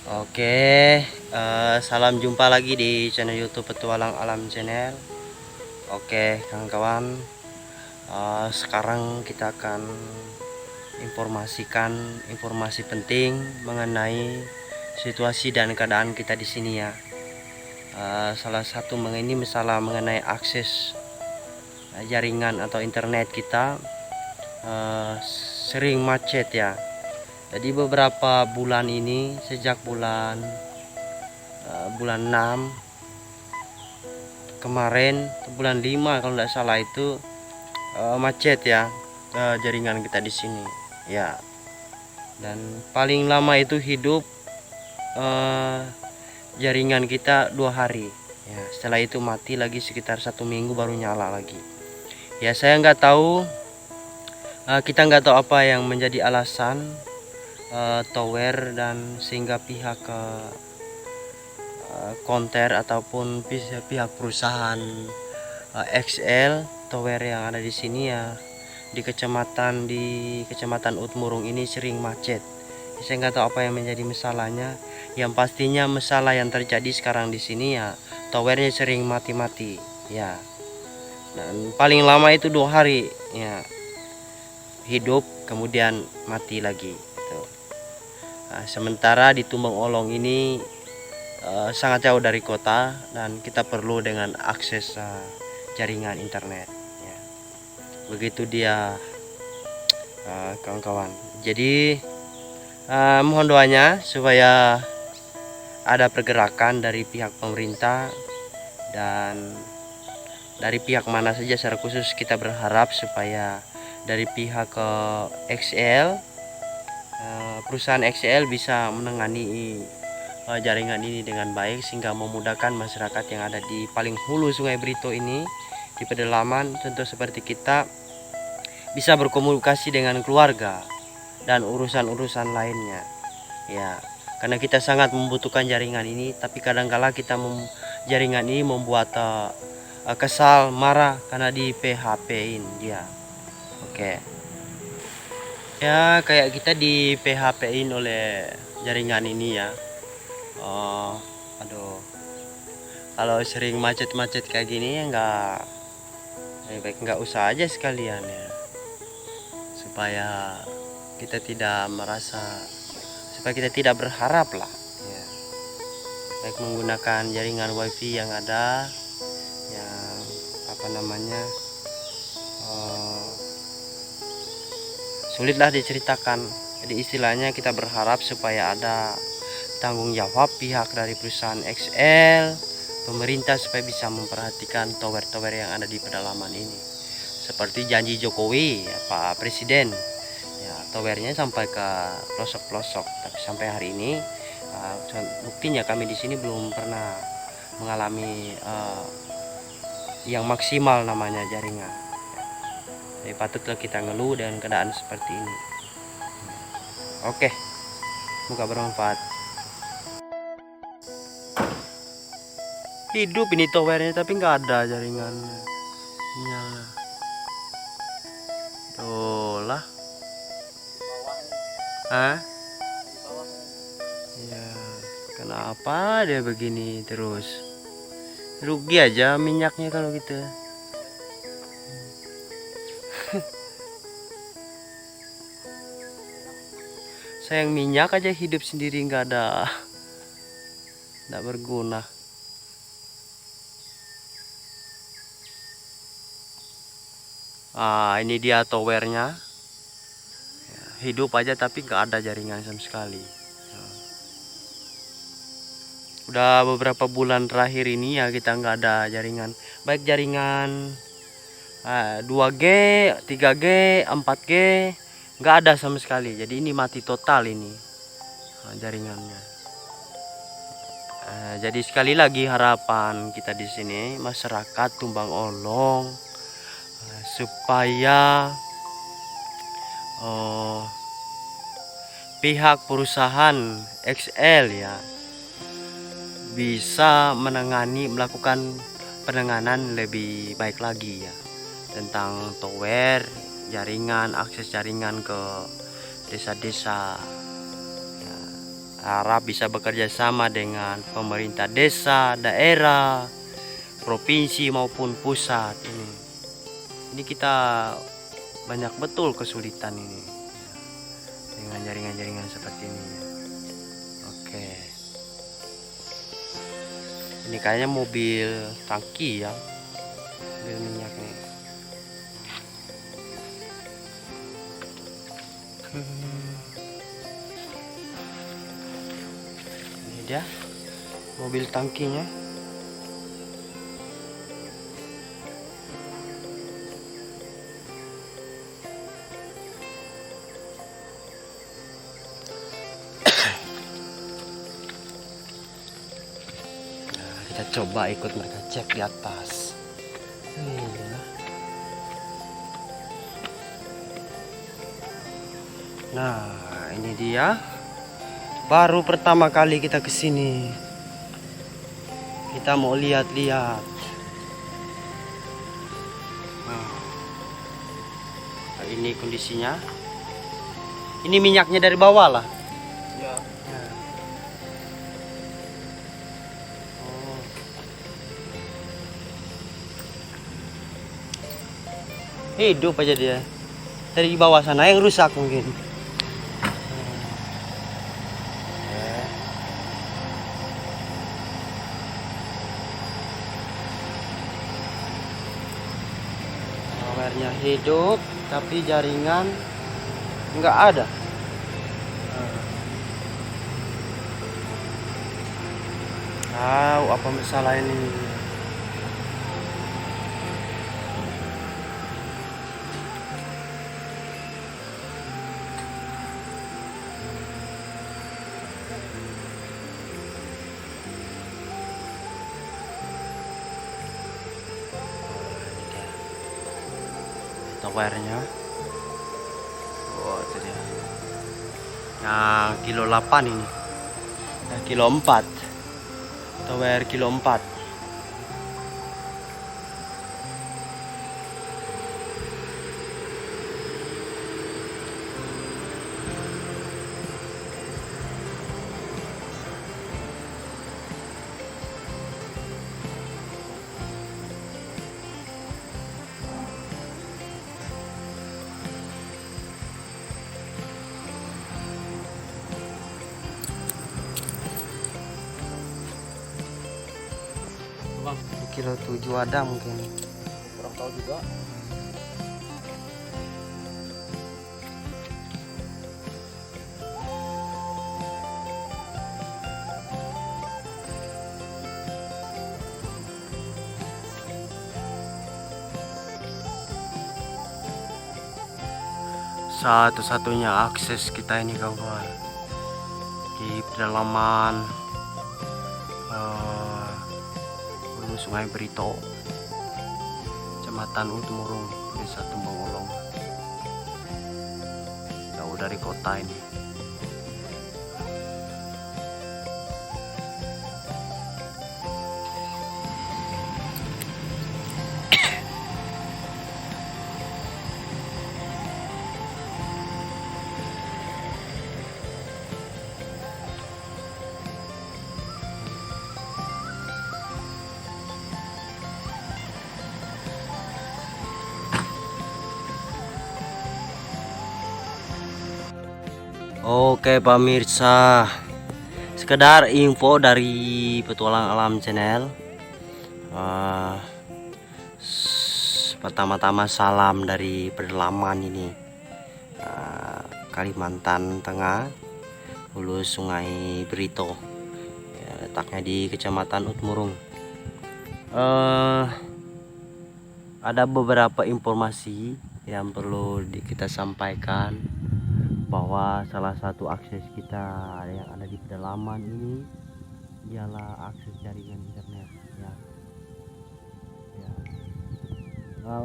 Oke, salam jumpa lagi di channel YouTube Petualang Alam Channel. Oke, kawan-kawan, sekarang kita akan informasikan informasi penting mengenai situasi dan keadaan kita di sini ya. Salah satu ini masalah mengenai akses jaringan atau internet kita sering macet ya. Jadi beberapa bulan ini sejak bulan 6 kemarin, bulan 5 kalau tidak salah itu macet ya jaringan kita di sini ya. Dan paling lama itu hidup jaringan kita 2 hari ya. Setelah itu mati lagi sekitar 1 minggu baru nyala lagi ya. Saya nggak tahu, kita nggak tahu apa yang menjadi alasan tower dan sehingga pihak konter ataupun pihak perusahaan XL tower yang ada di sini ya, di kecamatan Utmurung ini sering macet. Saya nggak tahu apa yang menjadi masalahnya. Yang pastinya masalah yang terjadi sekarang di sini ya, towernya sering mati-mati ya. Dan paling lama itu 2 hari ya, hidup kemudian mati lagi gitu. Nah, sementara di Tumbang Olong ini sangat jauh dari kota dan kita perlu dengan akses jaringan internet ya. Begitu dia kawan-kawan. Jadi mohon doanya supaya ada pergerakan dari pihak pemerintah dan dari pihak mana saja. Secara khusus kita berharap supaya dari pihak XL, perusahaan XL bisa menangani jaringan ini dengan baik sehingga memudahkan masyarakat yang ada di paling hulu Sungai Brito ini, di pedalaman. Tentu seperti kita bisa berkomunikasi dengan keluarga dan urusan-urusan lainnya ya, karena kita sangat membutuhkan jaringan ini. Tapi kadangkala kita jaringan ini membuat kesal, marah karena di PHP-in dia. Oke ya, kayak kita di PHP-in oleh jaringan ini ya. Aduh, kalau sering macet-macet kayak gini ya nggak usah aja sekalian ya, supaya kita tidak berharap lah ya. Baik menggunakan jaringan wifi yang ada, yang sulitlah diceritakan. Jadi istilahnya kita berharap supaya ada tanggung jawab pihak dari perusahaan XL, pemerintah, supaya bisa memperhatikan tower-tower yang ada di pedalaman ini. Seperti janji Jokowi ya, Pak Presiden ya, towernya sampai ke pelosok-pelosok. Tapi sampai hari ini buktinya kami di sini belum pernah mengalami yang maksimal namanya jaringan. Jadi patutlah kita ngeluh dengan keadaan seperti ini. Oke, semoga bermanfaat. Hidup ini towernya tapi nggak ada jaringannya nyala. Tuh lah. Hah? Ya, kenapa dia begini terus? Rugi aja minyaknya kalau gitu. Sayang minyak aja, hidup sendiri nggak berguna. Ini dia towernya. Hidup aja tapi nggak ada jaringan sama sekali. Udah beberapa bulan terakhir ini ya kita nggak ada jaringan, baik jaringan 2G, 3G, 4G, nggak ada sama sekali. Jadi ini mati total ini jaringannya. Jadi sekali lagi harapan kita di sini masyarakat Tumbang Olong supaya pihak perusahaan XL ya bisa melakukan penanganan lebih baik lagi ya tentang tower, jaringan, akses jaringan ke desa-desa. Ya, harap bisa bekerja sama dengan pemerintah desa, daerah, provinsi maupun pusat ini. Ini kita banyak betul kesulitan ini dengan jaringan-jaringan seperti ini. Oke. Ini kayaknya mobil tangki ya, mobil minyak nih. Ini dia mobil tangkinya. Kita coba ikut mereka cek di atas. Iya. Nah, ini dia. Baru pertama kali kita kesini. Kita mau lihat-lihat. Nah, ini kondisinya. Ini minyaknya dari bawah lah. Ya. Hidup aja dia. Dari bawah sana yang rusak mungkin. Powernya hidup, tapi jaringan nggak ada. Tahu apa masalah ini? Towernya. Oh, itu dia. Yang kilo 8 ini. Kilo 4. Tower kilo 4. Kilo 7 ada mungkin. Kurang tahu juga. Satu-satunya akses kita ini kawan di pedalaman hulu Sungai Berito, Kecamatan Utumurung, Desa Tumbang Ulong, jauh dari kota ini. Oke pemirsa, sekedar info dari Petualang Alam Channel. Pertama-tama salam dari pedalaman ini, Kalimantan Tengah, hulu Sungai Berito, ya, letaknya di Kecamatan Utumurung. Ada beberapa informasi yang perlu kita sampaikan, bahwa salah satu akses kita yang ada di pedalaman ini ialah akses jaringan internet ya.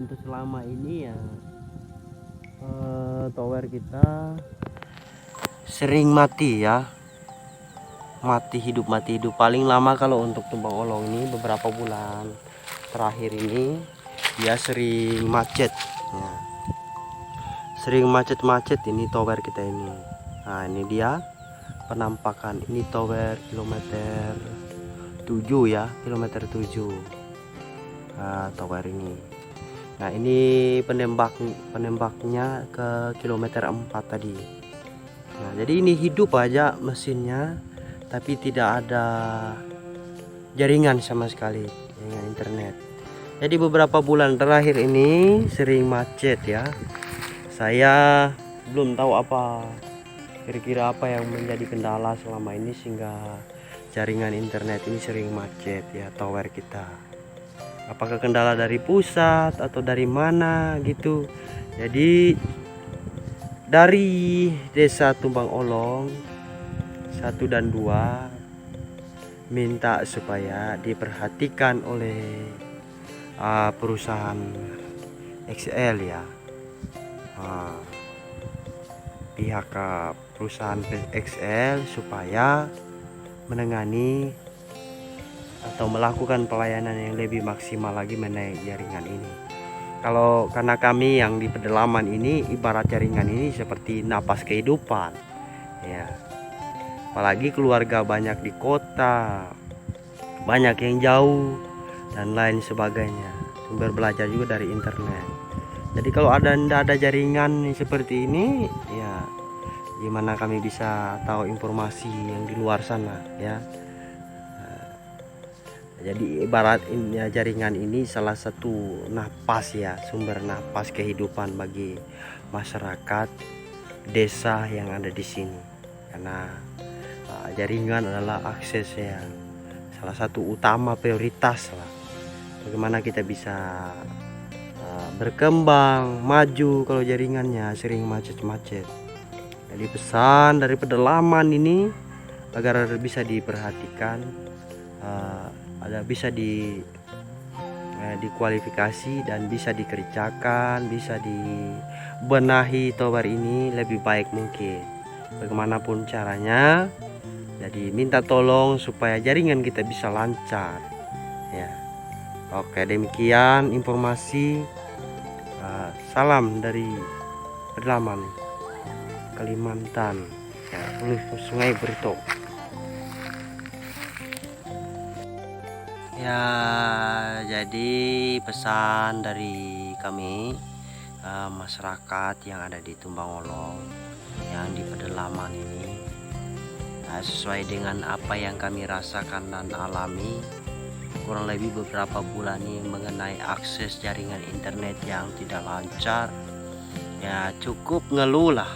Untuk selama ini ya tower kita sering mati ya, mati hidup paling lama. Kalau untuk tumbang olong ini beberapa bulan terakhir ini dia sering macet ya. Sering macet ini tower kita ini. Nah ini dia penampakan, ini tower kilometer 7 ya, kilometer 7. Nah, tower ini. Nah ini penembaknya ke kilometer 4 tadi. Nah jadi ini hidup aja mesinnya, tapi tidak ada jaringan sama sekali, jaringan internet. Jadi beberapa bulan terakhir ini sering macet ya. Saya belum tahu apa kira-kira apa yang menjadi kendala selama ini sehingga jaringan internet ini sering macet ya, tower kita. Apakah kendala dari pusat atau dari mana gitu. Jadi dari desa Tumbang Olong 1 dan 2 minta supaya diperhatikan oleh perusahaan XL ya. Pihak perusahaan XL supaya menangani atau melakukan pelayanan yang lebih maksimal lagi mengenai jaringan ini. Karena kami yang di pedalaman ini, ibarat jaringan ini seperti napas kehidupan ya. Apalagi keluarga banyak di kota, banyak yang jauh dan lain sebagainya. Sumber belajar juga dari internet. Jadi kalau tidak ada jaringan seperti ini ya, gimana kami bisa tahu informasi yang di luar sana ya. Jadi ibarat ya, jaringan ini salah satu napas ya, sumber napas kehidupan bagi masyarakat desa yang ada di sini. Karena jaringan adalah akses yang salah satu utama, prioritas lah. Bagaimana kita bisa berkembang maju kalau jaringannya sering macet-macet. Jadi pesan dari pedalaman ini agar bisa diperhatikan, ada bisa dikualifikasi dan bisa dikerjakan, bisa dibenahi tower ini lebih baik mungkin. Bagaimanapun caranya, jadi minta tolong supaya jaringan kita bisa lancar ya. Oke, demikian informasi. Salam dari pedalaman Kalimantan ya, Sungai Berito ya. Jadi pesan dari kami masyarakat yang ada di Tumbang Olong, yang di pedalaman ini, sesuai dengan apa yang kami rasakan dan alami kurang lebih beberapa bulan ini mengenai akses jaringan internet yang tidak lancar ya. Cukup ngeluh lah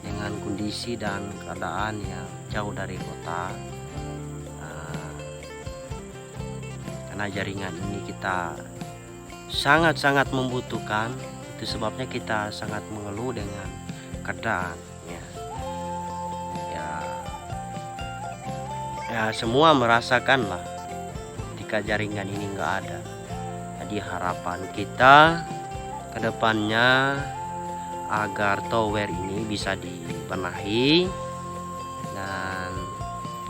dengan kondisi dan keadaan yang jauh dari kota. Karena jaringan ini kita sangat-sangat membutuhkan, itu sebabnya kita sangat mengeluh dengan keadaan ya, semua merasakan lah jika jaringan ini enggak ada. Jadi harapan kita ke depannya agar tower ini bisa dibenahi, dan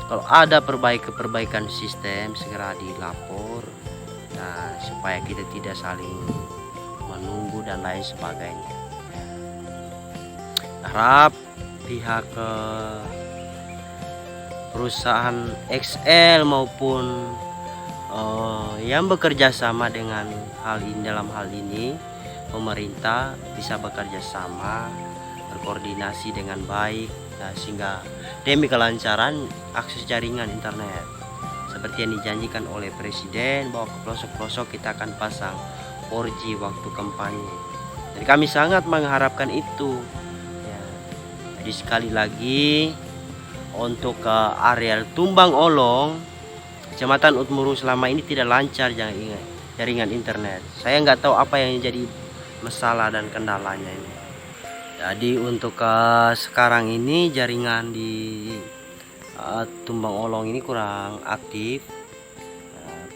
kalau ada perbaikan sistem segera dilapor, nah supaya kita tidak saling menunggu dan lain sebagainya. Harap pihak perusahaan XL maupun yang bekerja sama dengan dalam hal ini pemerintah bisa bekerja sama, berkoordinasi dengan baik sehingga demi kelancaran akses jaringan internet seperti yang dijanjikan oleh Presiden, bahwa ke pelosok-pelosok kita akan pasang 4G waktu kampanye. Jadi kami sangat mengharapkan itu ya. Jadi sekali lagi untuk area Tumbang Olong Kecamatan Utmuru selama ini tidak lancar jaringan internet. Saya nggak tahu apa yang jadi masalah dan kendalanya ini. Jadi untuk sekarang ini jaringan di Tumbang Olong ini kurang aktif.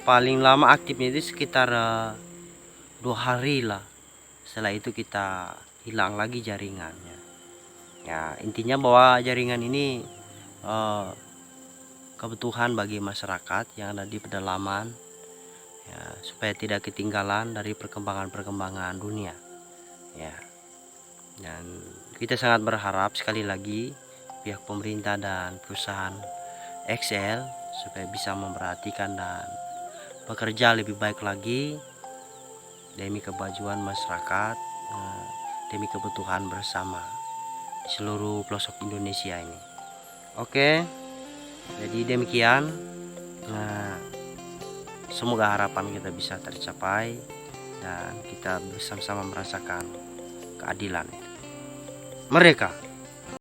Paling lama aktifnya itu sekitar 2 hari lah. Setelah itu kita hilang lagi jaringannya. Ya intinya bahwa jaringan ini kebutuhan bagi masyarakat yang ada di pedalaman, ya, supaya tidak ketinggalan dari perkembangan dunia, ya. Dan kita sangat berharap sekali lagi pihak pemerintah dan perusahaan XL supaya bisa memperhatikan dan bekerja lebih baik lagi demi kemajuan masyarakat, demi kebutuhan bersama di seluruh pelosok Indonesia ini. Oke, jadi demikian. Semoga harapan kita bisa tercapai dan kita bersama-sama merasakan keadilan. Merdeka!